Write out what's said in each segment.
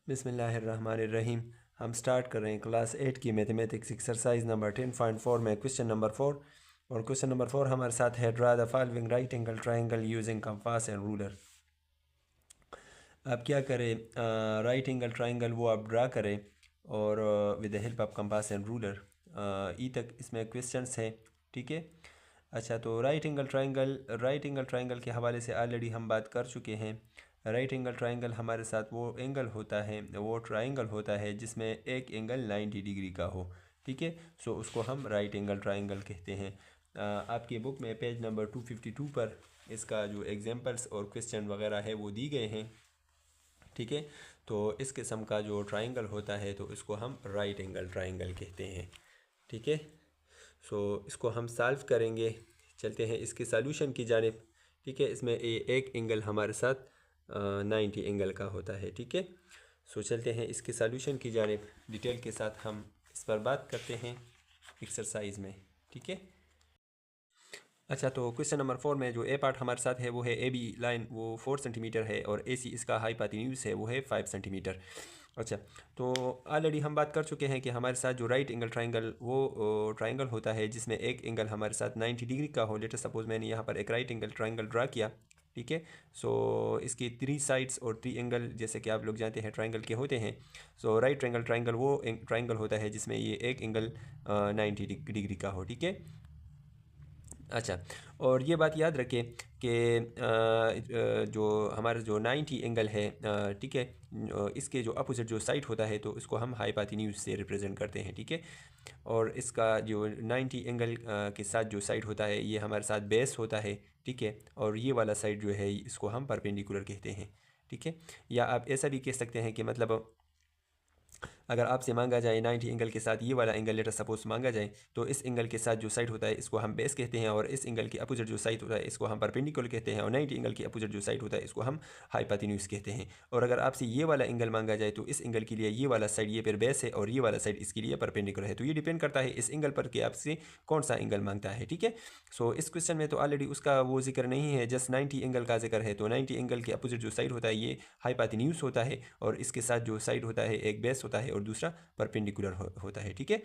बिस्मिल्लाहिर्रहमानिर्रहीम। हम स्टार्ट कर रहे हैं क्लास 8 की मैथमेटिक्स एक्सरसाइज नंबर 10.4 में क्वेश्चन नंबर 4। और क्वेश्चन नंबर 4 हमारे साथ है draw the following right angle triangle using compass and ruler. आप क्या करें, राइट एंगल ट्रायंगल वो आप ड्रा करें और with the help of compass and ruler. E तक इसमें क्वेश्चंस हैं, ठीक है। अच्छा, तो राइट एंगल ट्रायंगल के हवाले से ऑलरेडी हम बात कर चुके हैं। राइट एंगल ट्रायंगल हमारे साथ वो एंगल होता है, वो ट्रायंगल होता है जिसमें एक एंगल 90 डिग्री का हो, ठीक है। सो उसको हम राइट एंगल ट्रायंगल कहते हैं। आपकी बुक में पेज नंबर 252 पर इसका जो एग्जांपल्स और क्वेश्चन वगैरह है वो दी गए हैं, ठीक है। तो इस किस्म का जो ट्रायंगल होता है तो इसको हम राइट एंगल ट्रायंगल कहते हैं, ठीक है। सो इसको हम सॉल्व करेंगे। चलते हैं इसके सॉल्यूशन की जानिब, ठीक है। इसमें एक एंगल हमारे साथ 90 एंगल का होता है, ठीक है। सो चलते हैं इसके सॉल्यूशन की जानिब, डिटेल के साथ हम इस पर बात करते हैं एक्सरसाइज में, ठीक है। अच्छा, तो क्वेश्चन नंबर 4 में जो ए पार्ट हमारे साथ है वो है ए बी लाइन, वो 4 सेंटीमीटर है और ए सी इसका हाइपोटेन्यूज है वो है 5 सेंटीमीटर। अच्छा, तो ऑलरेडी हम बात कर चुके हैं कि हमारे साथ जो राइट एंगल ट्रायंगल वो ट्रायंगल होता है जिसमें एक एंगल हमारे साथ 90 डिग्री का हो। लेट अस सपोज मैंने यहाँ पर एक राइट एंगल ट्रायंगल ड्रा किया, ठीक है। सो इसकी 3 साइड्स और 3 एंगल जैसे कि आप लोग जानते हैं ट्रायंगल के होते हैं। सो राइट एंगल ट्रायंगल वो ट्रायंगल होता है जिसमें ये एक एंगल 90 डिग्री का हो, ठीक है। अच्छा, और ये बात याद रखें कि जो हमारा जो 90 एंगल है, ठीक है, इसके जो अपोजिट जो साइड होता है तो इसको हम हाइपोटेन्यूज से रिप्रेजेंट करते हैं, ठीक है। और इसका जो 90 एंगल के साथ जो साइड होता है ये हमारे साथ बेस होता है, ठीक है। और ये वाला साइड जो है इसको हम परपेंडिकुलर कहते हैं, ठीक है। या आप ऐसा भी कह सकते हैं कि मतलब अगर आपसे मांगा जाए 90 एंगल के साथ ये वाला एंगल लेटर सपोज मांगा जाए तो इस एंगल के साथ जो साइड होता है इसको हम बेस कहते हैं और इस एंगल के अपोजिट जो साइड होता है इसको हम परपेंडिकुलर कहते हैं और 90 एंगल के अपोजिट जो साइड होता है इसको हम हाइपोटेन्यूज कहते हैं। और अगर आपसे ये वाला एंगल मांगा जाए तो इस एंगल के लिए ये वाला साइड ये फिर बेस है और ये वाला साइड इसके लिए परपेंडिकुलर है। तो ये डिपेंड करता है इस एंगल पर कि आपसे कौन सा एंगल मांगता है, ठीक है। सो इस क्वेश्चन में तो ऑलरेडी उसका वो जिक्र नहीं है, जस्ट 90 एंगल का जिक्र है। तो 90 एंगल के अपोजिट जो साइड होता है ये हाइपोटेन्यूज होता है और इसके साथ जो साइड होता है एक बेस होता है और दूसरा परपेंडिकुलर होता है, ठीक है।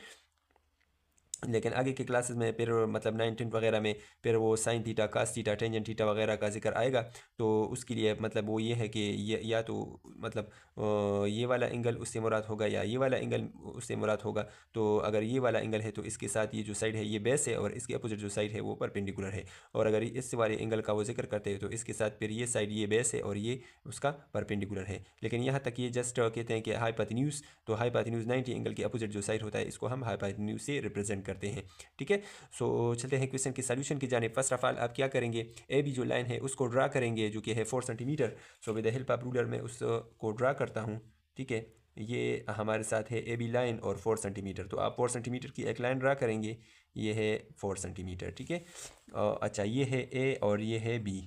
लेकिन आगे के क्लासेस में फिर मतलब 19 वगैरह में फिर वो sine theta, cos theta, tangent theta वगैरह का जिक्र आएगा। तो उसके लिए मतलब वो ये है कि ये या तो मतलब ये वाला एंगल उससे मुराद होगा या ये वाला एंगल उससे मुराद होगा। तो अगर ये वाला एंगल है तो इसके साथ ये जो साइड है ये बेस है और इसके अपोजिट जो साइड है वो परपेंडिकुलर है। और अगर इस वाले एंगल का वो जिक्र करते हैं तो इसके साथ फिर ये साइड ये बेस है और ये उसका परपेंडिकुलर है। लेकिन यहाँ तक ये जस्ट कहते हैं कि हाइपोटेन्यूज, तो हाइपोटेन्यूज 90 एंगल के अपोजिट जो साइड होता है इसको हम हाइपोटेन्यूज से रिप्रेजेंट करते हैं, ठीक है। सो चलते हैं क्वेश्चन के सॉल्यूशन की जानिब। फर्स्ट ऑफ ऑल आप क्या करेंगे, ए बी जो लाइन है उसको ड्रा करेंगे जो कि है 4 centimetre. So with the help of ruler में उसको ड्रा करता हूँ, ठीक है। ये हमारे साथ है ए बी लाइन और 4 सेंटीमीटर। तो आप 4 सेंटीमीटर की एक लाइन ड्रा करेंगे, ये है 4 सेंटीमीटर, ठीक है। अच्छा, ये है ए और ये है बी,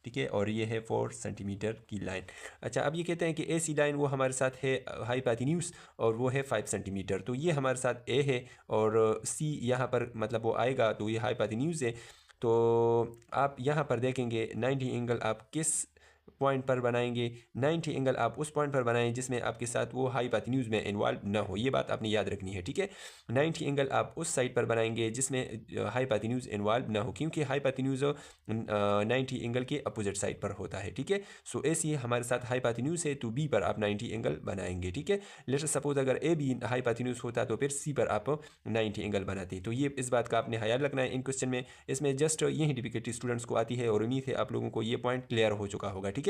ठीक है। और ये है 4 सेंटीमीटर की लाइन। अच्छा, अब ये कहते हैं कि ए सी लाइन वो हमारे साथ है हाइपोटेन्यूज और वो है 5 सेंटीमीटर। तो ये हमारे साथ ए है और सी यहाँ पर मतलब वो आएगा तो ये हाइपोटेन्यूज है। तो आप यहाँ पर देखेंगे 90 एंगल आप किस पॉइंट पर बनाएंगे, 90 एंगल आप उस पॉइंट पर बनाएं जिसमें आपके साथ वो हाइपोटेन्यूज में इन्वॉल्व ना हो। ये बात आपने याद रखनी है, ठीक है। 90 एंगल आप उस साइड पर बनाएंगे जिसमें हाइपोटेन्यूज इन्वॉल्व ना हो, क्योंकि हाइपोटेन्यूज 90 एंगल के अपोजिट साइड पर होता है, ठीक है। सो ए सी हमारे साथ हाइपोटेन्यूज है तो बी पर आप 90 एंगल बनाएंगे, ठीक है। लेट्स सपोज अगर ए बी हाइपोटेन्यूज होता तो फिर सी पर आप 90 एंगल बनाते। तो ये इस बात का आपने ख्याल रखना है इन क्वेश्चन में। इसमें जस्ट यही डिफिकल्टी स्टूडेंट्स को आती है और उम्मीद है आप लोगों को ये पॉइंट क्लियर हो चुका होगा, ठीक है।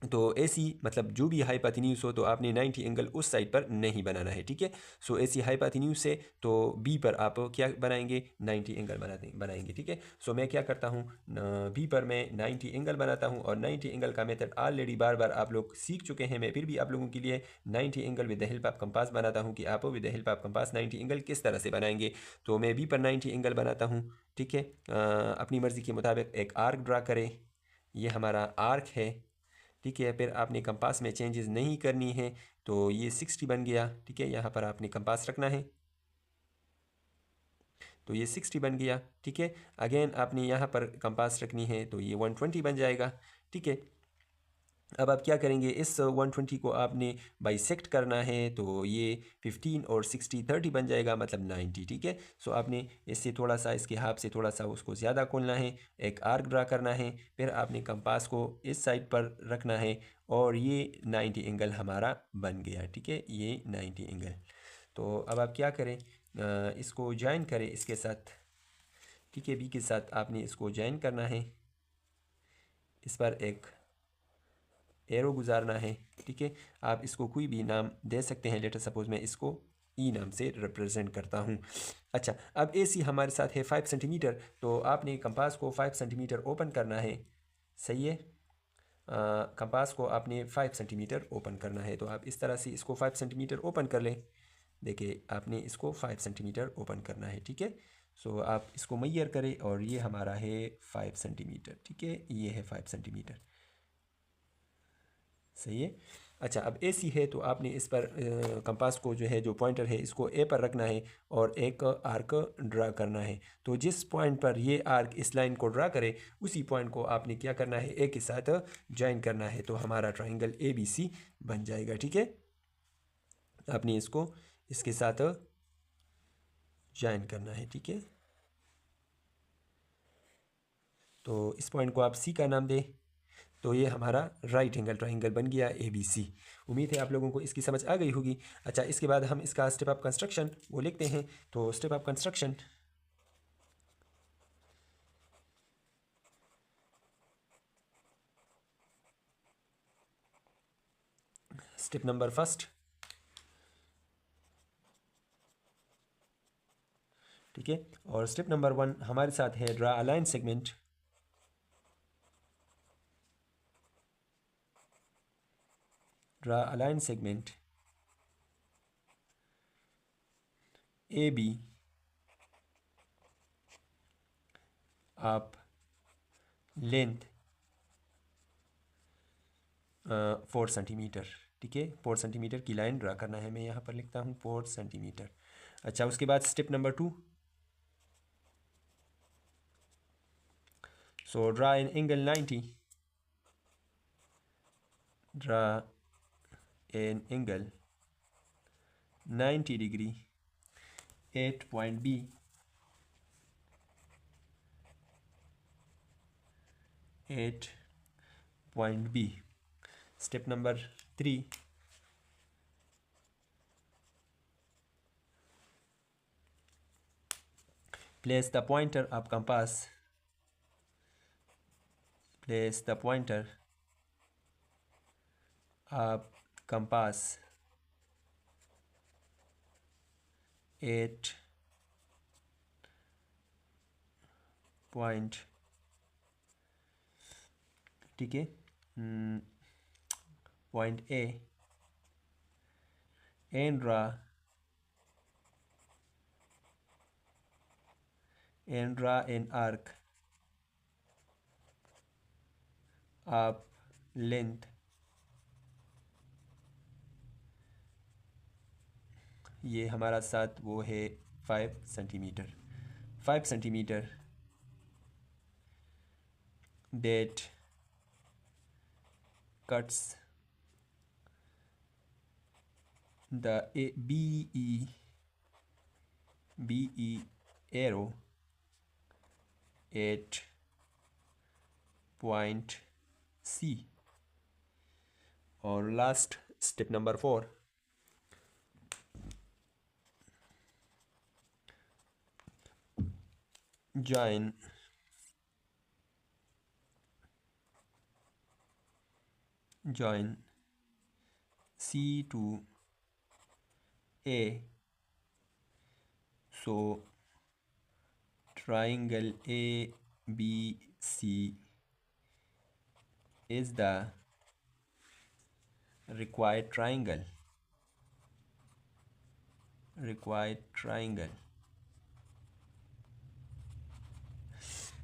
तो ए सी मतलब जो भी हाइपोटेन्यूज हो तो आपने 90 एंगल उस साइड पर नहीं बनाना है, ठीक है। सो ए सी हाइपोटेन्यूज से तो बी पर आप क्या बनाएंगे, 90 एंगल बनाएंगे, ठीक है। सो मैं क्या करता हूँ, बी पर मैं 90 एंगल बनाता हूँ और 90 एंगल का मेथड ऑलरेडी बार बार आप लोग सीख चुके हैं। मैं फिर भी आप लोगों के लिए 90 angle with the help of compass बनाता हूँ कि आप with the help of compass 90 angle किस तरह से बनाएंगे। तो मैं बी पर 90 एंगल बनाता हूँ, ठीक है। अपनी मर्ज़ी के मुताबिक एक आर्क ड्रा करें, ये हमारा आर्क है, ठीक है। फिर आपने कंपास में चेंजेस नहीं करनी है तो ये 60 बन गया, ठीक है। यहाँ पर आपने कंपास रखना है तो ये 60 बन गया, ठीक है। अगेन आपने यहाँ पर कंपास रखनी है तो ये 120 बन जाएगा, ठीक है। अब आप क्या करेंगे, इस 120 को आपने बाइसेक्ट करना है, तो ये 15 और 60 30 बन जाएगा, मतलब 90। ठीक है, सो आपने इससे थोड़ा सा, इसके हाफ से थोड़ा सा उसको ज़्यादा खोलना है, एक आर्क ड्रा करना है, फिर आपने कंपास को इस साइड पर रखना है और ये 90 एंगल हमारा बन गया। ठीक है, ये 90 एंगल। तो अब आप क्या करें, इसको ज्वाइन करें इसके साथ। ठीक है, बी के साथ आपने इसको ज्वाइन करना है, इस पर एक एरो गुजारना है। ठीक है, आप इसको कोई भी नाम दे सकते हैं, लेटर सपोज मैं इसको ई नाम से रिप्रेजेंट करता हूँ। अच्छा, अब ए सी हमारे साथ है 5 सेंटीमीटर, तो आपने कंपास को 5 सेंटीमीटर ओपन करना है। सही है, कंपास को आपने 5 सेंटीमीटर ओपन करना है, तो आप इस तरह से इसको 5 सेंटीमीटर ओपन कर लें। देखिए, आपने इसको 5 सेंटीमीटर ओपन करना है। ठीक है, सो आप इसको मैयर करें और ये हमारा है 5 सेंटीमीटर। ठीक है, ये है 5 सेंटीमीटर। सही है। अच्छा, अब ए सी है, तो आपने इस पर कंपास को जो है, जो पॉइंटर है, इसको ए पर रखना है और एक आर्क ड्रा करना है। तो जिस पॉइंट पर ये आर्क इस लाइन को ड्रा करे, उसी पॉइंट को आपने क्या करना है, ए के साथ ज्वाइन करना है, तो हमारा ट्राइंगल ए बी सी बन जाएगा। ठीक है, आपने इसको इसके साथ ज्वाइन करना है। ठीक है, तो इस पॉइंट को आप सी का नाम दें, तो ये हमारा राइट एंगल ट्राइंगल बन गया ए बी सी। उम्मीद है आप लोगों को इसकी समझ आ गई होगी। अच्छा, इसके बाद हम इसका स्टेप ऑफ कंस्ट्रक्शन वो लिखते हैं। तो step of construction, step number first. ठीक है, और स्टेप नंबर 1 हमारे साथ है draw a line segment. Draw a line segment A B आप लेंथ 4 सेंटीमीटर। ठीक है, 4 सेंटीमीटर की लाइन ड्रा करना है, मैं यहाँ पर लिखता हूँ 4 सेंटीमीटर। अच्छा, उसके बाद step number 2, so draw an angle 90। Draw an angle 90 degree at point B at point B. Step number 3, place the pointer of compass. Place the pointer of compass at point, ठीक है, point A and draw an arc of length ये हमारा साथ वो है 5 centimetre. 5 centimetre that cuts the BE arrow at point C. और last step number 4, join C to A, so triangle ABC is the required triangle.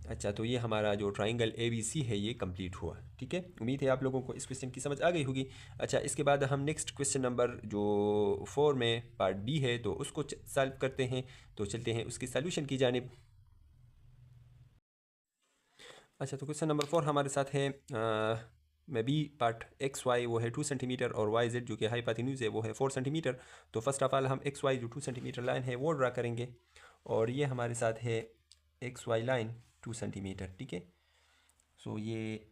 अच्छा, तो ये हमारा जो ट्राइंगल ए बी सी है ये कंप्लीट हुआ। ठीक है, उम्मीद है आप लोगों को इस क्वेश्चन की समझ आ गई होगी। अच्छा, इसके बाद हम नेक्स्ट क्वेश्चन नंबर जो 4 में पार्ट बी है, तो उसको सॉल्व करते हैं। तो चलते हैं उसकी सॉल्यूशन की जानिब। अच्छा, तो क्वेश्चन नंबर 4 हमारे साथ है में बी पार्ट एक्स वाई वो है 2 सेंटीमीटर और वाई जेड जो कि हाइपोटेन्यूज है वो है 4 सेंटीमीटर। तो फर्स्ट ऑफ ऑल हम एक्स वाई जो 2 सेंटीमीटर लाइन है वो ड्रा करेंगे और ये हमारे साथ है एक्स वाई लाइन 2 सेंटीमीटर, ठीक है। सो ये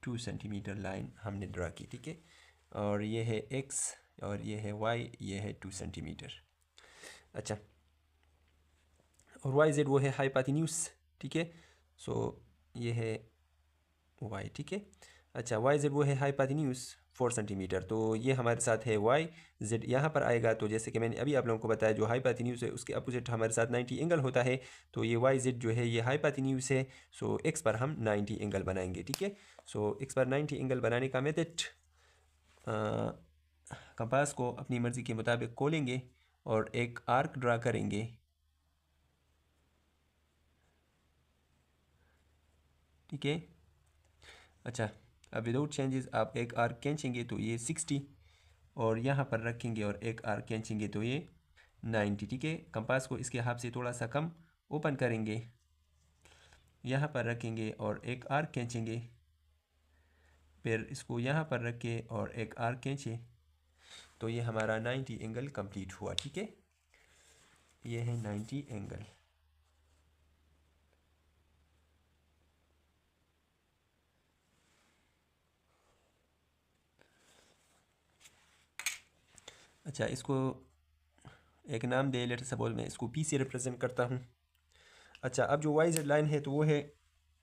2 सेंटीमीटर लाइन हमने ड्रा की, ठीक है। और ये है एक्स और ये है वाई, ये है 2 सेंटीमीटर। अच्छा, और वाई जेड वो है हाइपोटेन्यूज, ठीक है। सो ये है वाई, ठीक है। अच्छा, वाई जेड वो है हाइपोटेन्यूज 4 सेंटीमीटर। तो ये हमारे साथ है वाई जेड यहाँ पर आएगा। तो जैसे कि मैंने अभी आप लोगों को बताया जो हाइपोटेन्यूज है उसके अपोजिट हमारे साथ 90 एंगल होता है। तो ये वाई जेड जो है ये हाइपोटेन्यूज है। सो एक्स पर हम 90 एंगल बनाएंगे, ठीक है। सो एक्स पर 90 एंगल बनाने का मेथड, कंपास को अपनी मर्ज़ी के मुताबिक खोलेंगे और एक आर्क ड्रा करेंगे, ठीक है। अच्छा, अब विदाउट चेंजेस आप एक आर्क खींचेंगे तो ये 60 और यहाँ पर रखेंगे और एक आर्क खींचेंगे तो ये 90, ठीक है। कंपास को इसके हाथ से थोड़ा सा कम ओपन करेंगे, यहाँ पर रखेंगे और एक आर्क खींचेंगे, फिर इसको यहाँ पर रखे और एक आर्क खींचे तो ये हमारा 90 एंगल कंप्लीट हुआ, ठीक है। ये है 90 एंगल। अच्छा, इसको एक नाम दे, लेट सपोज मैं इसको पी से रिप्रेजेंट करता हूँ। अच्छा, अब जो वाई जेड लाइन है तो वो है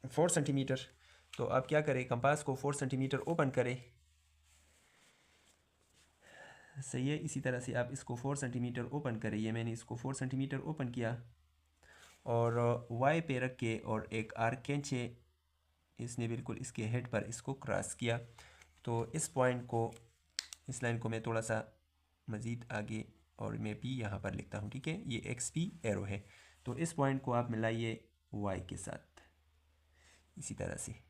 4 सेंटीमीटर। तो आप क्या करें, कंपास को 4 सेंटीमीटर ओपन करें, सही है। इसी तरह से आप इसको 4 सेंटीमीटर ओपन करें। ये मैंने इसको 4 सेंटीमीटर ओपन किया और वाई पे रख के और एक आर्क खींचे, इसने बिल्कुल इसके हेड पर इसको क्रॉस किया। तो इस पॉइंट को, इस लाइन को मैं थोड़ा सा मज़ीद आगे और मैं पी यहाँ पर लिखता हूँ, ठीक है। ये एक्स पी एरो है। तो इस पॉइंट को आप मिलाइए वाई के साथ इसी तरह से,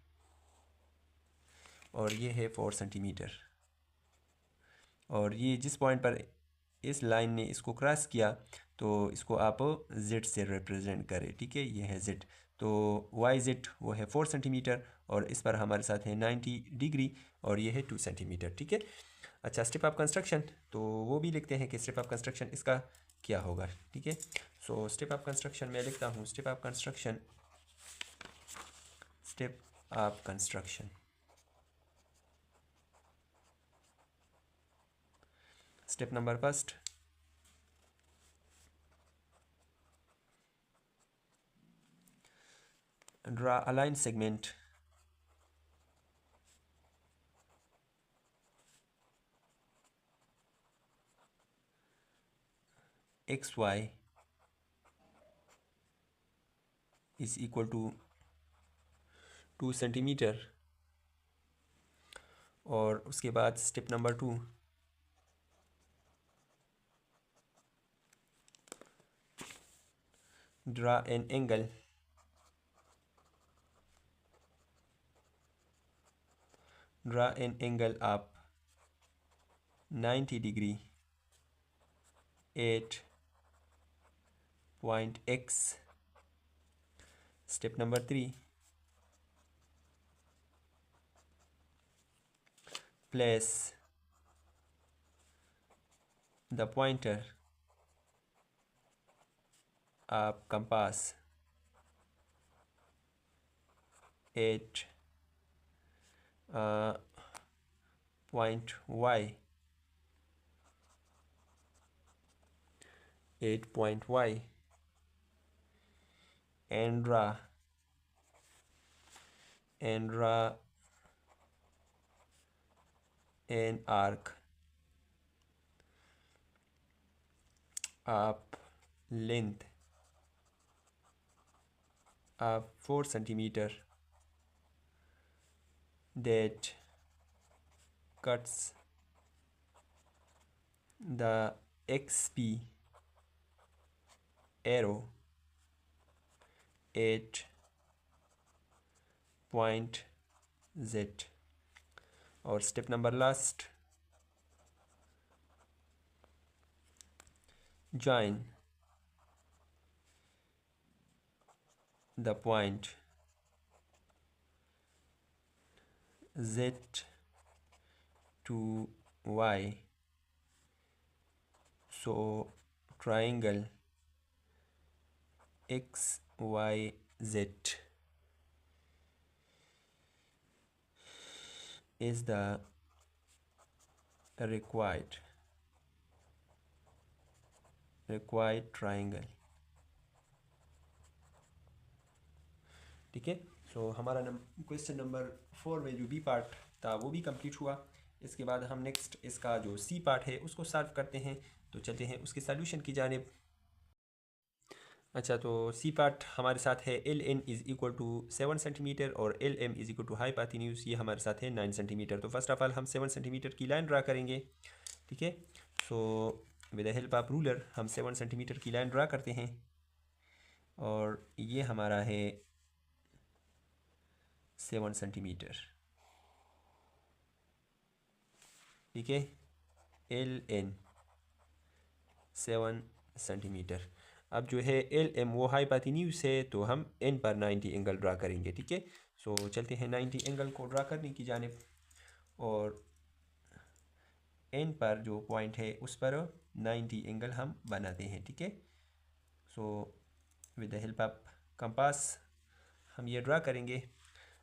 और ये है 4 सेंटीमीटर। और ये जिस पॉइंट पर इस लाइन ने इसको क्रॉस किया तो इसको आप जेड से रिप्रेजेंट करें, ठीक है। ये है जेड। तो वाई जेड वो है 4 सेंटीमीटर और इस पर हमारे साथ है 90 डिग्री और ये है 2 सेंटीमीटर, ठीक है। अच्छा, स्टेप ऑफ कंस्ट्रक्शन, तो वो भी लिखते हैं कि स्टेप ऑफ कंस्ट्रक्शन इसका क्या होगा, ठीक है। सो स्टेप ऑफ कंस्ट्रक्शन मैं लिखता हूँ, step of construction, step of construction. Step number first, draw a line segment xy is equal to 2 centimetre. और उसके बाद step number 2, draw an angle of 90 degree at point X. Step number 3, place the pointer of compass at point Y, and draw an arc of length of 4 centimeter that cuts the XP arrow at point Z. और step number last, join the point z to y. So triangle XYZ is the required triangle. ठीक है। सो हमारा question number 4 में जो B part था वो भी complete हुआ। इसके बाद हम नेक्स्ट इसका जो सी पार्ट है उसको सॉल्व करते हैं। तो चलते हैं उसके सॉल्यूशन की जानिब। अच्छा, तो सी पार्ट हमारे साथ है L N is equal to 7 centimetre और L M is equal to hypotenuse ये हमारे साथ है 9 सेंटीमीटर। तो फर्स्ट ऑफ ऑल हम 7 सेंटीमीटर की लाइन ड्रा करेंगे। ठीक है। So with the help of ruler हम 7 सेंटीमीटर की लाइन ड्रा करते हैं और ये हमारा है 7 सेंटीमीटर। ठीक है। L N 7 centimetre. अब जो है एल एम वो हाइपोटेन्यूज है तो हम एन पर 90 एंगल ड्रा करेंगे। ठीक है। सो चलते हैं 90 एंगल को ड्रा करने की जानिब और एन पर जो पॉइंट है उस पर 90 एंगल हम बनाते हैं। ठीक है। So with the help of compass हम ये ड्रा करेंगे।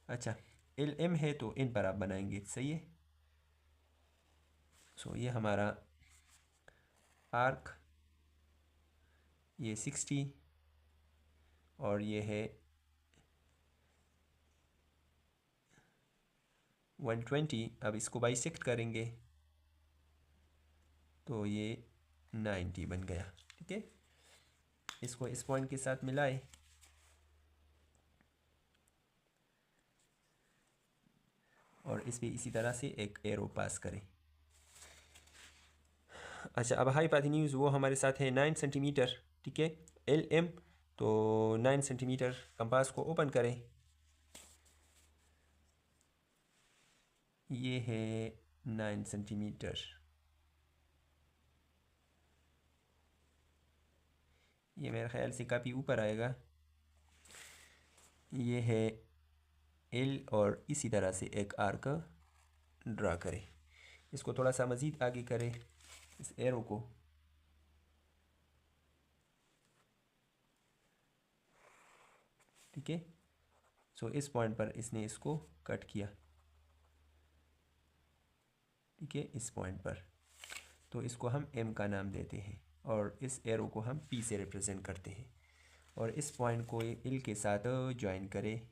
अच्छा, एल एम है तो एन पर आप बनाएंगे, सही है। सो ये हमारा आर्क, ये 60 और ये है 120। अब इसको बाइसेक्ट करेंगे तो ये 90 बन गया। ठीक है। इसको इस पॉइंट के साथ मिलाए और इस पे इसी तरह से एक एरो पास करें। अच्छा, अब हाइपोटेन्यूज वो हमारे साथ है 9 सेंटीमीटर। ठीक है। एल एम तो 9 सेंटीमीटर। कंपास को ओपन करें, ये है 9 सेंटीमीटर। ये मेरे ख्याल से काफ़ी ऊपर आएगा। ये है एल और इसी तरह से एक आर्क ड्रा करें। इसको थोड़ा सा मज़ीद आगे करें इस एरो को। ठीक है। सो इस पॉइंट पर इसने इसको कट किया। ठीक है, इस पॉइंट पर तो इसको हम एम का नाम देते हैं और इस एरो को हम पी से रिप्रेजेंट करते हैं और इस पॉइंट को एल के साथ ज्वाइन करें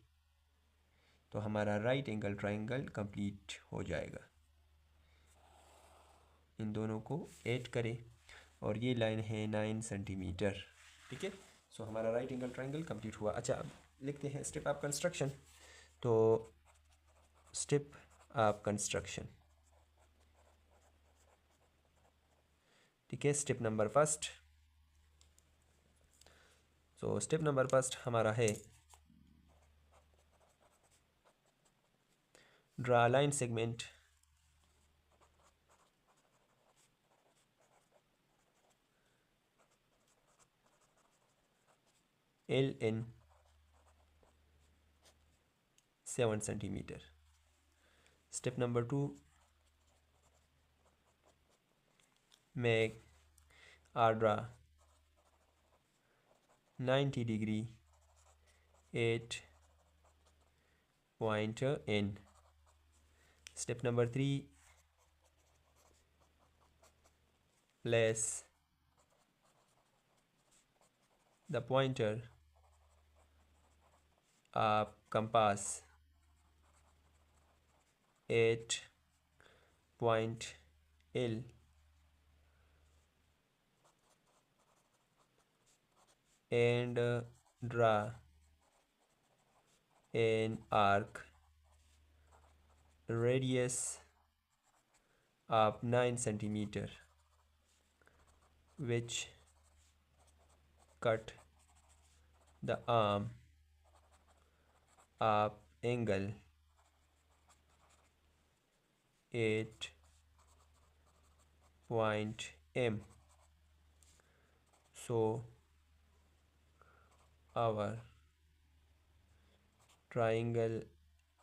तो हमारा राइट एंगल ट्राइंगल कंप्लीट हो जाएगा। इन दोनों को ऐड करें और ये लाइन है 9 सेंटीमीटर। ठीक है। सो हमारा राइट एंगल ट्राइंगल कंप्लीट हुआ। अच्छा, अब लिखते हैं स्टेप ऑफ कंस्ट्रक्शन। तो स्टेप ऑफ कंस्ट्रक्शन, ठीक है। Step number first. So step number first हमारा है draw line segment L N 7 centimetre. Step number 2, make or draw 90 degree 8 point N. Step number 3, place the pointer of compass 8 point L and draw an arc radius of 9 centimeter which cut the arm of angle 8 point M. So our triangle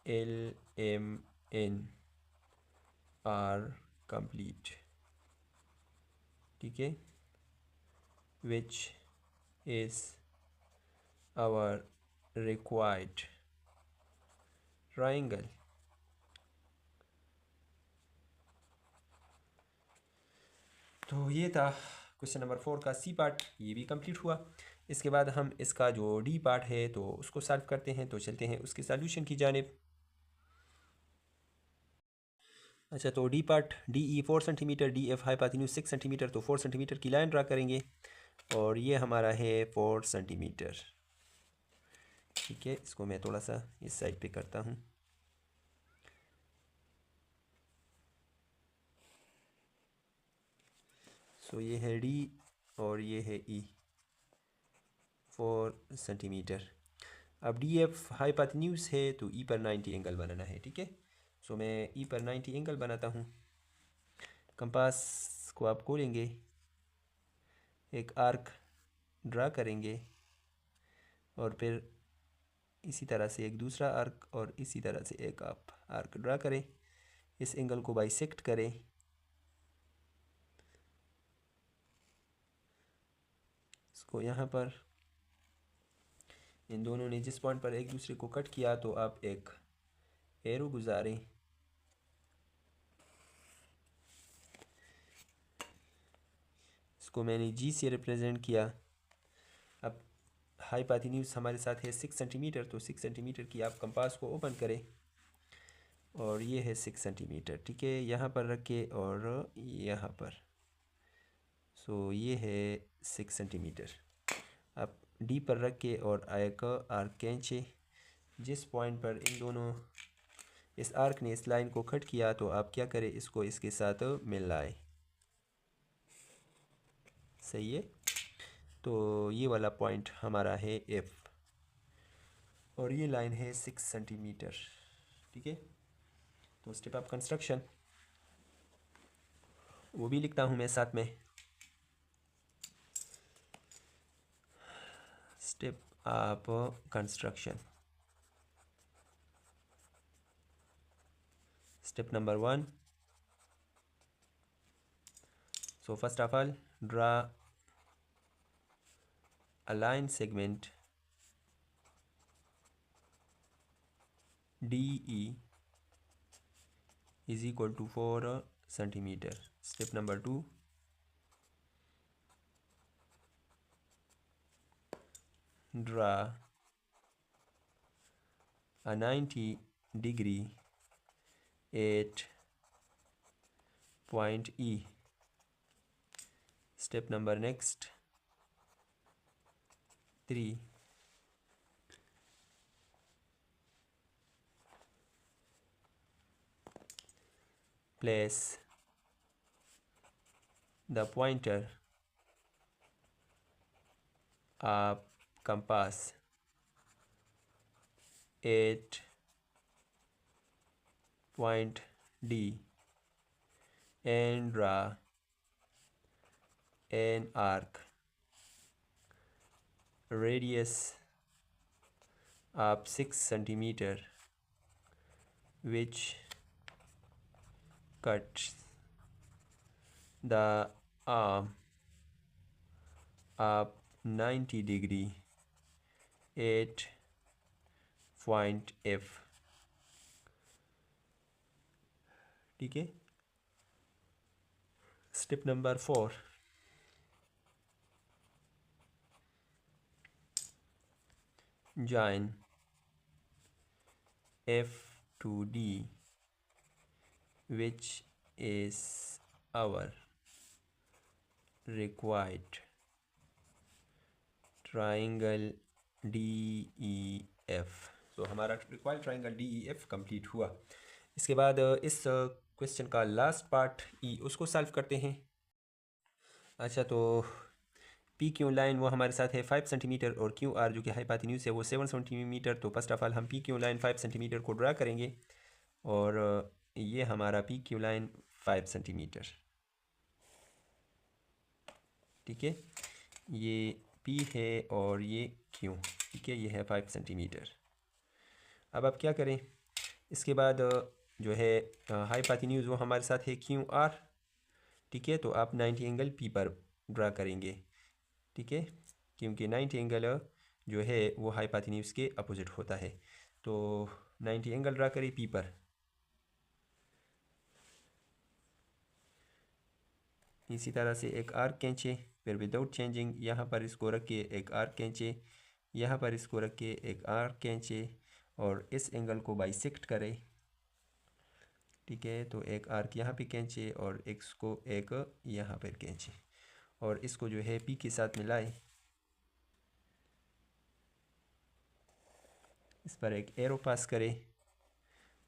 LMN in are complete, ठीक है, which is our required triangle. तो ये था question number 4 का C part, ये भी complete हुआ। इसके बाद हम इसका जो डी पार्ट है तो उसको सॉल्व करते हैं। तो चलते हैं उसके सॉल्यूशन की जानिब। अच्छा, तो D part, D E 4 centimetre, D F hypotenuse 6 centimetre, तो 4 सेंटीमीटर की लाइन ड्रा करेंगे और ये हमारा है 4 सेंटीमीटर, ठीक है। इसको मैं थोड़ा सा इस साइड पे करता हूँ। सो ये है डी और ये है ई 4 सेंटीमीटर। अब डी एफ हाइपोटेन्यूज है तो ई पर 90 एंगल बनाना है, ठीक है। सो मैं ई पर 90 एंगल बनाता हूँ। कंपास को आप खोलेंगे, एक आर्क ड्रा करेंगे और फिर इसी तरह से एक दूसरा आर्क और इसी तरह से एक आप आर्क ड्रा करें। इस एंगल को बाइसेक्ट करें। इसको यहाँ पर इन दोनों ने जिस पॉइंट पर एक दूसरे को कट किया तो आप एक एरो गुजारें। इसको मैंने जी से रिप्रेजेंट किया। अब हाइपोटेन्यूज हमारे साथ है 6 सेंटीमीटर, तो 6 सेंटीमीटर की आप कंपास को ओपन करें और ये है 6 सेंटीमीटर, ठीक है। यहाँ पर रखे और यहाँ पर, सो ये है 6 सेंटीमीटर। आप डी पर रख के और एक आर्क खींचे। जिस पॉइंट पर इन दोनों, इस आर्क ने इस लाइन को कट किया तो आप क्या करें, इसको इसके साथ मिलाएं, सही है। तो ये वाला पॉइंट हमारा है एफ और ये लाइन है 6 सेंटीमीटर, ठीक है। तो स्टेप ऑफ कंस्ट्रक्शन वो भी लिखता हूँ मैं साथ में। Step of construction, step number 1. So first of all, draw a line segment DE is equal to 4 centimeter. Step number 2, draw a 90 degree at point E. Step number next 3, place the pointer of compass at point D and draw an arc radius of 6 centimeter which cuts the arm of 90 degree at point F, ठीक है। Step number 4, join F to D which is our required triangle DEF। तो हमारा required triangle DEF complete हुआ। इसके बाद इस question का last part ई उसको सॉल्व करते हैं। अच्छा, तो पी क्यू लाइन वो हमारे साथ है 5 सेंटीमीटर और क्यू आर जो कि हाइपोटेन्यूज है वो 7 सेंटीमीटर। तो फर्स्ट ऑफ ऑल हम पी क्यू लाइन 5 सेंटीमीटर को ड्रा करेंगे और ये हमारा पी क्यू लाइन 5 सेंटीमीटर, ठीक है। ये पी है और ये क्यू, ठीक है, ये है 5 सेंटीमीटर। अब आप क्या करें, इसके बाद जो है हाइपोटेन्यूज वो हमारे साथ है क्यू आर, ठीक है। तो आप 90 एंगल पी पर ड्रा करेंगे, ठीक है, क्योंकि 90 एंगल जो है वो हाइपोटेन्यूज के अपोजिट होता है। तो 90 एंगल ड्रा करिए पी पर। इसी तरह से एक आर्क खींचे, फिर विदाउट चेंजिंग यहाँ पर इसको रख के एक आर्क खींचे, यहाँ पर इसको रख के एक आर्क खींचे और इस एंगल को बाइसेक्ट करें, ठीक है। तो एक आर्क यहाँ पे खींचे और इसको एक यहाँ पर खींचे और इसको जो है पी के साथ मिलाए। इस पर एक एरो पास करें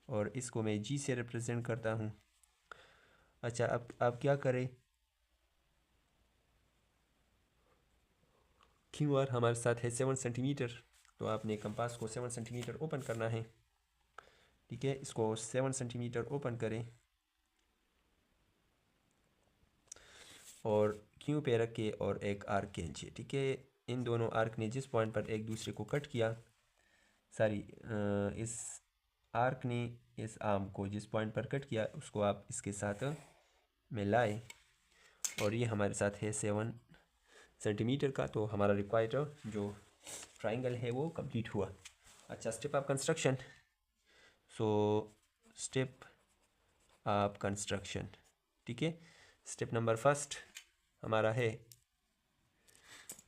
और इसको मैं जी से रिप्रेजेंट करता हूँ। अच्छा, अब आप क्या करें, क्यू आर हमारे साथ है 7 सेंटीमीटर, तो आपने कंपास को 7 सेंटीमीटर ओपन करना है, ठीक है। इसको 7 सेंटीमीटर ओपन करें और क्यू पे रख के और एक आर्क खींचिए, ठीक है। इन दोनों आर्क ने जिस पॉइंट पर एक दूसरे को कट किया, सॉरी, इस आर्क ने इस आर्म को जिस पॉइंट पर कट किया उसको आप इसके साथ मिलाए और ये हमारे साथ है 7 सेंटीमीटर का। तो हमारा रिक्वायर्ड जो ट्राइंगल है वो कंप्लीट हुआ। अच्छा, step of construction. So step of construction, ठीक है। स्टेप नंबर फर्स्ट हमारा है,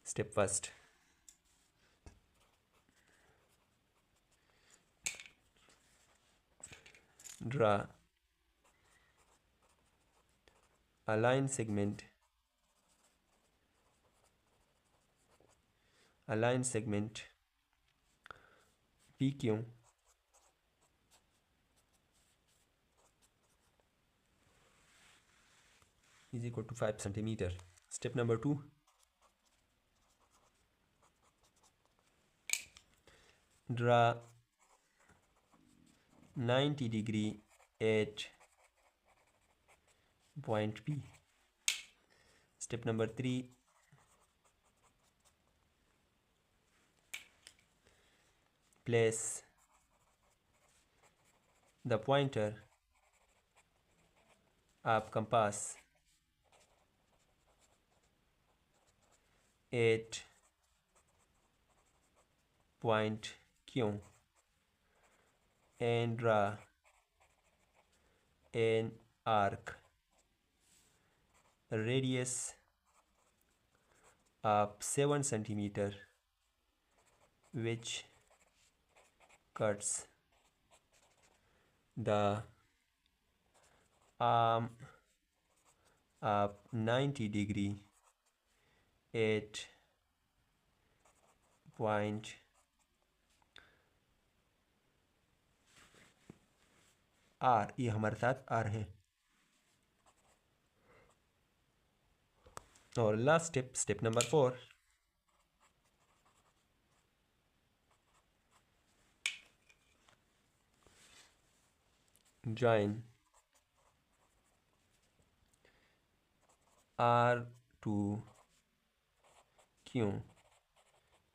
step first, draw a line segment PQ is equal to 5 centimeter. Step number 2, draw 90 degree at point P. Step number 3, place the pointer of compass at point Q and draw an arc radius of 7 centimeter which cuts the arm of 90 degree at point R। ये हमारे साथ R है। और last step, step number 4, join R to Q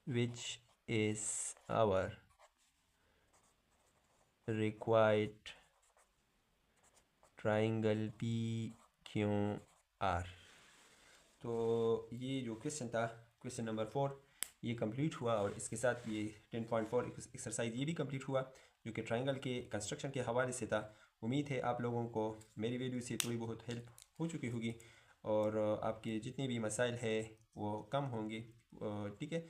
which is our required triangle PQR। तो ये जो question था, question number 4, ये कंप्लीट हुआ और इसके साथ ये 10.4 एक्सरसाइज ये भी कंप्लीट हुआ जो कि ट्राइंगल के कंस्ट्रक्शन के हवाले से था। उम्मीद है आप लोगों को मेरी वीडियो से थोड़ी बहुत हेल्प हो चुकी होगी और आपके जितने भी मसाइल है वो कम होंगे, ठीक है।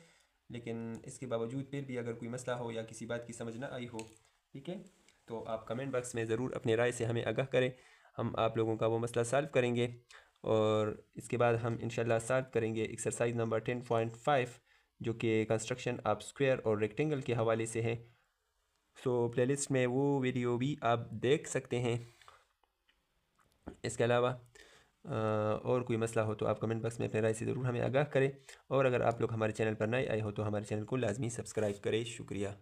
लेकिन इसके बावजूद फिर भी अगर कोई मसला हो या किसी बात की समझ ना आई हो, ठीक है, तो आप कमेंट बॉक्स में ज़रूर अपनी राय से हमें आगाह करें। हम आप लोगों का वो मसला सॉल्व करेंगे और इसके बाद हम इंशाल्लाह सॉल्व करेंगे एक्सरसाइज नंबर 10.5 जो कि कंस्ट्रक्शन ऑफ स्क्वायर और रेक्टेंगल के हवाले से है। सो प्लेलिस्ट में वो वीडियो भी आप देख सकते हैं। इसके अलावा और कोई मसला हो तो आप कमेंट बॉक्स में अपनी राय से ज़रूर हमें आगाह करें और अगर आप लोग हमारे चैनल पर नए आए हो तो हमारे चैनल को लाजमी सब्सक्राइब करें। शुक्रिया।